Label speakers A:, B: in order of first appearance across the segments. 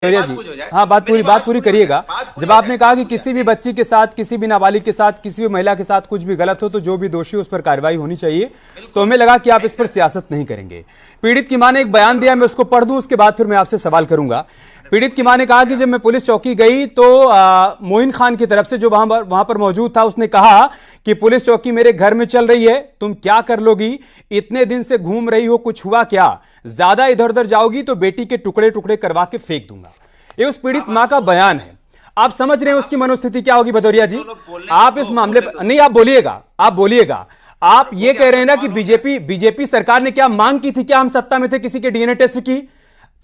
A: भदौरिया जी, हाँ बात पूरी करिएगा। जब आपने कहा कि किसी भी बच्ची के साथ, किसी भी नाबालिग के साथ, किसी भी महिला के साथ कुछ भी गलत हो तो जो भी दोषी उस पर कार्रवाई होनी चाहिए, तो हमें लगा कि आप इस पर सियासत नहीं करेंगे। पीड़ित की मां ने एक बयान दिया, मैं उसको पढ़ दूं, उसके बाद फिर मैं आपसे सवाल करूंगा। पीड़ित की मां ने कहा कि जब मैं पुलिस चौकी गई तो मोइन खान की तरफ से, जो वहां पर मौजूद था, उसने कहा कि पुलिस चौकी मेरे घर में चल रही है, तुम क्या कर लोगी, इतने दिन से घूम रही हो, कुछ हुआ क्या, ज्यादा इधर उधर जाओगी तो बेटी के टुकड़े टुकड़े करवा के फेंक दूंगा। ये उस पीड़ित मां का बयान है। आप समझ रहे हैं उसकी मनोस्थिति क्या होगी भदौरिया जी? आप इस मामले पर नहीं, आप बोलिएगा। आप ये कह रहे हैं ना कि बीजेपी सरकार ने क्या मांग की थी, क्या हम सत्ता में थे किसी के डीएनए टेस्ट की?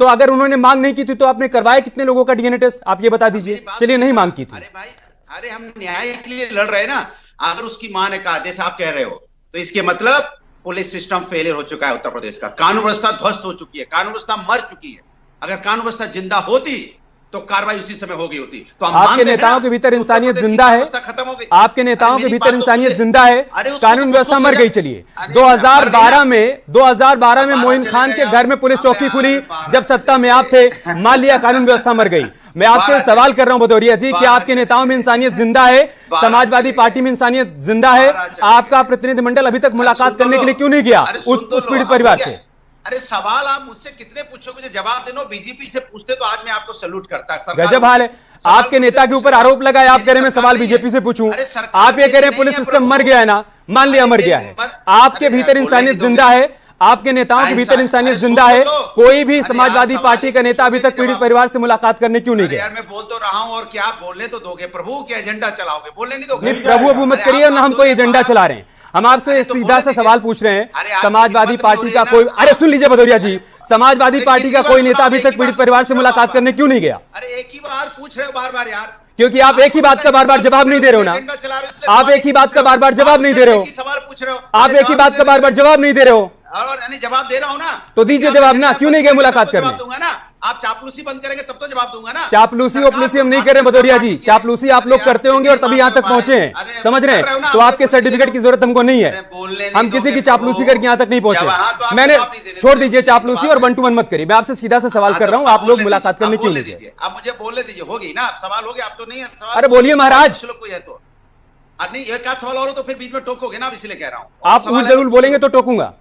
A: तो अगर उन्होंने मांग नहीं की थी तो आपने करवाया कितने लोगों का डीएनए टेस्ट, आप ये बता दीजिए। चलिए, नहीं मांग की थी।
B: अरे भाई, अरे हम न्याय के लिए लड़ रहे हैं ना। अगर उसकी मां ने कहा जैसे आप कह रहे हो, तो इसके मतलब पुलिस सिस्टम फेलियर हो चुका है उत्तर प्रदेश का। कानून व्यवस्था ध्वस्त हो चुकी है, कानून व्यवस्था मर चुकी है। अगर कानून व्यवस्था जिंदा होती तो कार्रवाई उसी समय हो गई होती। तो
A: आपके नेताओं के भीतर इंसानियत जिंदा है,
B: खत्म हो गई।
A: आपके नेताओं के भीतर इंसानियत जिंदा है, कानून व्यवस्था मर गई। चलिए, 2012 में मोइन खान के घर में पुलिस चौकी खुली, जब सत्ता में आप थे, मान लिया कानून व्यवस्था मर गई। मैं आपसे सवाल कर रहा हूं भदौरिया जी कि आपके नेताओं में इंसानियत जिंदा है, समाजवादी पार्टी में इंसानियत जिंदा है, आपका प्रतिनिधिमंडल अभी तक मुलाकात करने के लिए क्यों नहीं गया उस पीड़ित परिवार से?
B: अरे सवाल आप मुझसे कितने पूछोगे, मुझे जवाब देना। बीजेपी से पूछते तो आज मैं आपको सैल्यूट करता।
A: गजब हाल है। आपके नेता के ऊपर आरोप लगाए, आप कह रहे हैं मैं सवाल बीजेपी से पूछूं। आप ये कह रहे हैं पुलिस सिस्टम मर गया है ना, मान लिया मर गया है। आपके भीतर इंसानियत जिंदा है, आपके नेताओं के भीतर इंसानियत जिंदा है। कोई भी समाजवादी पार्टी का नेता अभी तक पीड़ित परिवार से मुलाकात करने क्यों नहीं गया?
B: यार मैं बोल तो रहा हूं, और क्या आप बोलने तो दोगे? प्रभु क्या एजेंडा चलाओगे? बोलने नहीं दोगे?
A: प्रभु अबू मत करिए, ना हम कोई एजेंडा चला रहे हैं। हम आपसे सीधा सा सवाल पूछ रहे हैं, समाजवादी पार्टी का कोई, अरे सुन लीजिए भदौरिया जी, समाजवादी पार्टी का कोई नेता अभी तक पीड़ित परिवार से मुलाकात करने क्यों नहीं गया?
B: अरे एक ही बार पूछ रहे हो बार बार यार,
A: क्योंकि आप एक ही बात का बार बार जवाब नहीं दे रहे हो ना। आप एक ही बात का बार बार जवाब नहीं दे रहे हो,
B: सवाल पूछ रहे हो,
A: आप एक ही बात का बार बार जवाब नहीं दे रहे हो।
B: और जवाब दे रहा हूं ना,
A: तो दीजिए जवाब ना, क्यों नहीं गए मुलाकात करने?
B: दूंगा ना, आप चापलूसी बंद करेंगे तब तो जवाब दूंगा ना।
A: चापलूसी ओपलूसी हम नहीं कर रहे भदौरिया जी, चापलूसी आप लोग करते होंगे और तभी यहां तक पहुंचे हैं, समझ रहे हैं? तो आपके सर्टिफिकेट की जरूरत हमको नहीं है, हम किसी की चापलूसी करके यहां तक नहीं पहुंचे। मैंने, छोड़ दीजिए चापलूसी और 1 to 1 मत करिए। मैं आपसे सीधा सा सवाल कर रहा हूं, आप लोग मुलाकात करने क्यों नहीं गए?
B: आप मुझे बोलने दीजिए, होगी ना सवाल, हो गया। आप तो नहीं है सवाल।
A: अरे बोलिए महाराज।
B: कोई है तो नहीं, एक आध सवाल और हो तो फिर बीच में टोकोगे ना, इसलिए कह रहा हूं।
A: आप उल जलूल बोलेंगे तो टोकूंगा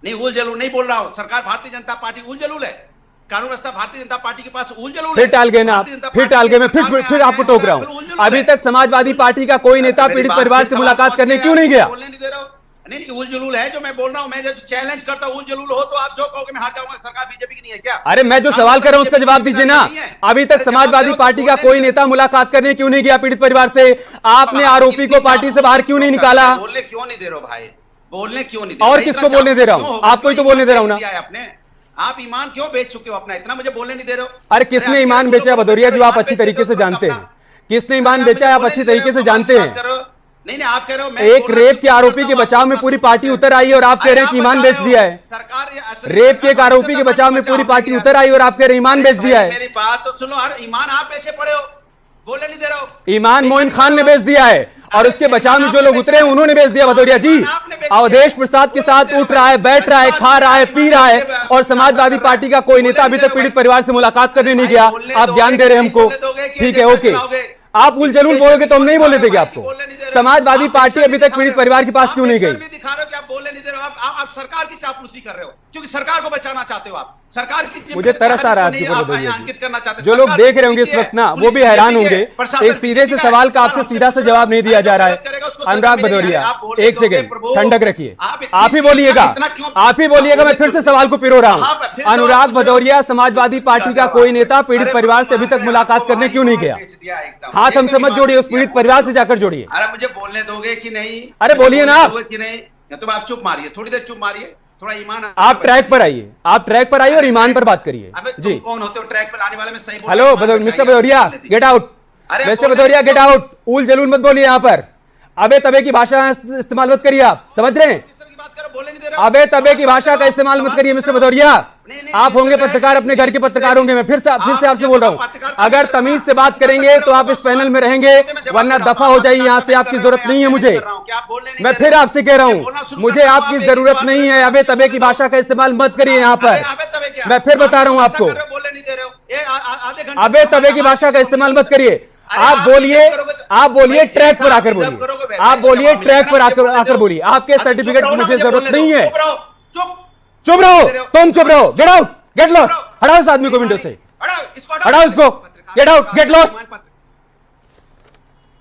B: नहीं। उल जलूल नहीं बोल रहा हूं, सरकार भारतीय जनता पार्टी उल जलूल है, कानून व्यवस्था भारतीय जनता पार्टी के पास उल जलूल है।
A: फिर टाल गए ना आप, फिर टाल गए। मैं फिर आपको टोक रहा हूं, अभी तक समाजवादी पार्टी का कोई नेता पीड़ित परिवार से मुलाकात करने क्यों नहीं गया?
B: बोलने नहीं दे रहा हूं। नहीं, उल जलूल है जो मैं बोल रहा हूं। मैं जो चैलेंज करता हूं, उल जलूल हो तो आप जो कहोगे मैं हार जाऊंगा। सरकार बीजेपी की नहीं है क्या?
A: अरे मैं जो सवाल कर रहा हूं उसका जवाब दीजिए ना। अभी तक समाजवादी पार्टी का कोई नेता मुलाकात करने क्यों नहीं गया पीड़ित परिवार से? आपने आरोपी को पार्टी से बाहर क्यों नहीं निकाला?
B: बोलने क्यों नहीं दे रहे हो भाई? बोलने क्यों नहीं?
A: और किसको बोलने दे रहा हूं? आपको ही तो बोलने दे रहा हूं ना।
B: आप ईमान क्यों बेच चुके हो अपना? इतना मुझे बोलने नहीं दे रहे हो।
A: अरे किसने ईमान बेचा है भदौरिया जी? आप अच्छी तरीके से जानते हैं किसने ईमान बेचा है, आप अच्छी तरीके से जानते हैं।
B: नहीं, आप कह रहे हो
A: एक रेप के आरोपी के बचाव में पूरी पार्टी उतर आई और आप कह रहे हैं कि ईमान बेच दिया है।
B: सरकार
A: रेप के एक आरोपी के बचाव में पूरी पार्टी उतर आई और आप कह रहे हैं ईमान बेच दिया है।
B: मेरी बात तो सुनो, ईमान आप बेचे पड़े हो, बोलने नहीं दे रहे हो।
A: ईमान मोइन खान ने बेच दिया है और उसके बचाव में जो लोग उतरे हैं उन्होंने बेच दिया भदौरिया जी। अवधेश प्रसाद के साथ उठ रहा है, बैठ रहा है, खा रहा है, पी रहा है, और समाजवादी पार्टी का कोई नेता अभी तक पीड़ित परिवार से मुलाकात करने नहीं गया। आप ज्ञान दे रहे हैं हमको, ठीक है, ओके। आप उल जलूल बोलोगे तो हम नहीं बोलने देंगे आपको। समाजवादी पार्टी अभी तक पीड़ित परिवार के पास क्यों नहीं गई?
B: दिखा रहे हो कि आप बोलने नहीं दे रहे हो। आप सरकार की चापलूसी कर रहे हो, क्योंकि सरकार को बचाना चाहते हो आप। सरकार की,
A: मुझे तरस आ रहा है
B: अंकित करना चाहते।
A: जो लोग देख रहे होंगे इस वक्त ना, वो भी हैरान होंगे। एक सीधे से सवाल का आपसे सीधा सा जवाब नहीं दिया जा रहा है। अनुराग भदौरिया, एक सेकंड ठंडक रखिए, आप ही बोलिएगा, आप ही बोलिएगा। मैं फिर से सवाल को पिरो रहा हूं। अनुराग भदौरिया, समाजवादी पार्टी का कोई नेता पीड़ित परिवार से अभी तक मुलाकात करने क्यों नहीं गया? हाथ हम समझ जोड़िए, उस पीड़ित परिवार से जाकर जोड़िए।
B: अरे मुझे बोलने दोगे कि नहीं?
A: अरे बोलिए ना आप।
B: कि नहीं, या तो आप चुप मारिए, थोड़ी देर चुप मारिए, थोड़ा ईमान।
A: आप ट्रैक पर आइए, आप ट्रैक पर आइए और ईमान पर बात करिए जी।
B: कौन होते हो ट्रैक पर आने वाले? में सही
A: hello mister Bhadauria, get out. Mister Bhadauria get out. उल जलूल मत बोलिए यहाँ पर, अबे तबे की भाषा इस्तेमाल मत करिए। आप समझ रहे हैं? अबे तबे की भाषा का इस्तेमाल मत करिए मिस्टर भदौरिया। आप होंगे पत्रकार, अपने घर के पत्रकार होंगे। मैं फिर से आपसे बोल रहा हूं, अगर तमीज से बात करेंगे तो आप इस पैनल में रहेंगे, वरना दफा हो जाइए यहां से। आपकी जरूरत नहीं है मुझे। मैं फिर आपसे कह रहा हूं, मुझे आपकी जरूरत नहीं है। अबे तबे की भाषा का इस्तेमाल मत करिए यहां पर। मैं फिर बता रहा हूं आपको,
B: आधे घंटे
A: अबे तबे की भाषा का इस्तेमाल मत करिए। आप बोलिए ट्रैक पर आकर बोलिए, आप बोलिए ट्रैक पर आकर बोलिए। आपके सर्टिफिकेट की मुझे जरूरत नहीं है। चुप रहो, तुम चुप रहो। Get out, get lost. हटाओ इस आदमी को विंडो से, हटाओ इसको। Get out, get lost.